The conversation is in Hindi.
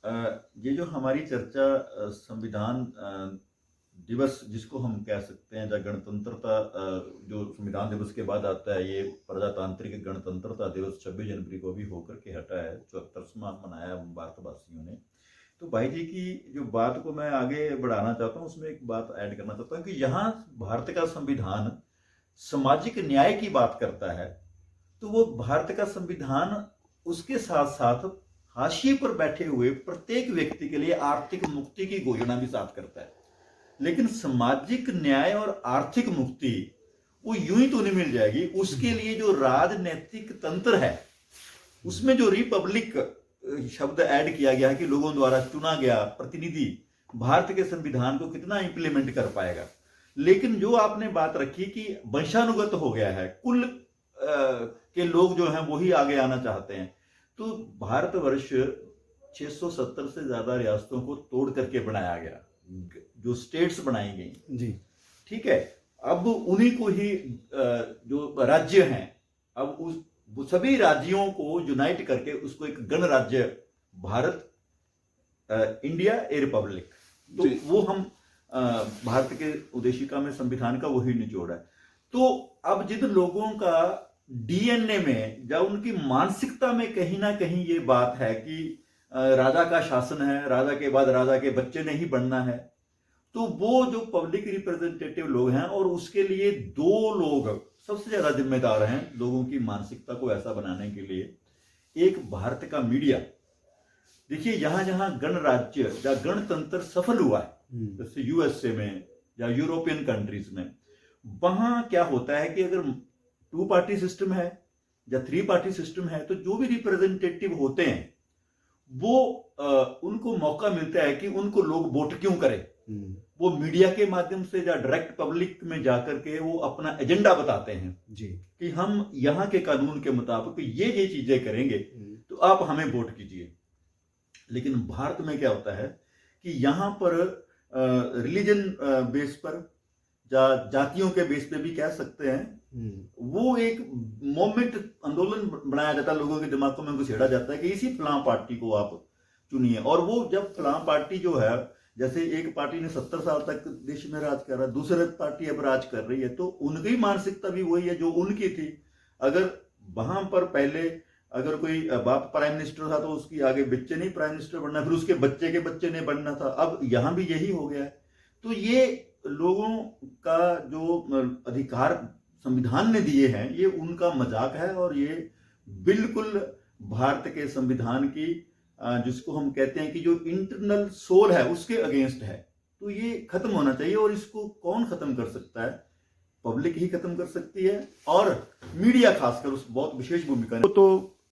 ये जो हमारी चर्चा संविधान दिवस जिसको हम कह सकते हैं, या गणतंत्रता जो संविधान दिवस के बाद आता है, ये प्रजातांत्रिक गणतंत्रता दिवस 26 जनवरी को भी होकर के हटा है, 74वां मनाया भारतवासियों ने। तो भाई जी की जो बात को मैं आगे बढ़ाना चाहता हूँ, उसमें एक बात ऐड करना चाहता हूँ कि यहाँ भारत का संविधान सामाजिक न्याय की बात करता है, तो वो भारत का संविधान उसके साथ साथ हाशिए पर बैठे हुए प्रत्येक व्यक्ति के लिए आर्थिक मुक्ति की घोषणा भी साथ करता है। लेकिन सामाजिक न्याय और आर्थिक मुक्ति वो यूं ही तो नहीं मिल जाएगी, उसके लिए जो राजनीतिक तंत्र है उसमें जो रिपब्लिक शब्द ऐड किया गया है कि लोगों द्वारा चुना गया प्रतिनिधि भारत के संविधान को कितना इंप्लीमेंट कर पाएगा। लेकिन जो आपने बात रखी कि वंशानुगत हो गया है, कुल के लोग जो हैं वही आगे आना चाहते हैं, तो भारतवर्ष 670 से ज्यादा रियासतों को तोड़ करके बनाया गया, जो स्टेट्स बनाई गई जी, ठीक है। अब उन्हीं को ही जो राज्य हैं, अब उस सभी राज्यों को यूनाइट करके उसको एक गणराज्य भारत, इंडिया ए रिपब्लिक, तो वो हम भारत के उद्देशिका में संविधान का वही निचोड़ है। तो अब जिन लोगों का डीएनए में या उनकी मानसिकता में कहीं ना कहीं ये बात है कि राजा का शासन है, राजा के बाद राजा के बच्चे ने ही बनना है, तो वो जो पब्लिक रिप्रेजेंटेटिव लोग हैं और उसके लिए दो लोग सबसे ज्यादा जिम्मेदार हैं लोगों की मानसिकता को ऐसा बनाने के लिए। एक भारत का मीडिया, देखिए जहां जहां गणराज्य या गणतंत्र सफल हुआ है, जैसे यूएसए में या यूरोपियन कंट्रीज में, वहां क्या होता है कि अगर 2 पार्टी सिस्टम है या 3 पार्टी सिस्टम है, तो जो भी रिप्रेजेंटेटिव होते हैं वो उनको मौका मिलता है कि उनको लोग वोट क्यों करें। वो मीडिया के माध्यम से या डायरेक्ट पब्लिक में जाकर के वो अपना एजेंडा बताते हैं जी, कि हम यहाँ के कानून के मुताबिक ये चीजें करेंगे तो आप हमें वोट कीजिए। लेकिन भारत में क्या होता है कि यहाँ पर रिलीजन बेस पर या जातियों के बेस पे भी कह सकते हैं, वो एक मोमेंट आंदोलन बनाया जाता है, लोगों के दिमागों में घुसेड़ा जाता है कि इसी फलां पार्टी को आप चुनिए। और वो जब फलां पार्टी जो है, जैसे एक पार्टी ने 70 साल तक देश में राज करा, दूसरी पार्टी अब राज कर रही है, तो उनकी मानसिकता भी वही है जो उनकी थी। अगर वहां पर पहले अगर कोई बाप प्राइम मिनिस्टर था तो उसकी आगे बच्चे नहीं प्राइम मिनिस्टर बनना, फिर उसके बच्चे के बच्चे ने बनना था, अब यहां भी यही हो गया है। तो ये लोगों का जो अधिकार संविधान ने दिए हैं, ये उनका मजाक है और ये बिल्कुल भारत के संविधान की जिसको हम कहते हैं कि जो इंटरनल सोल है उसके अगेंस्ट है। तो ये खत्म होना चाहिए, और इसको कौन खत्म कर सकता है? पब्लिक ही खत्म कर सकती है, और मीडिया खासकर उस बहुत विशेष भूमिका। तो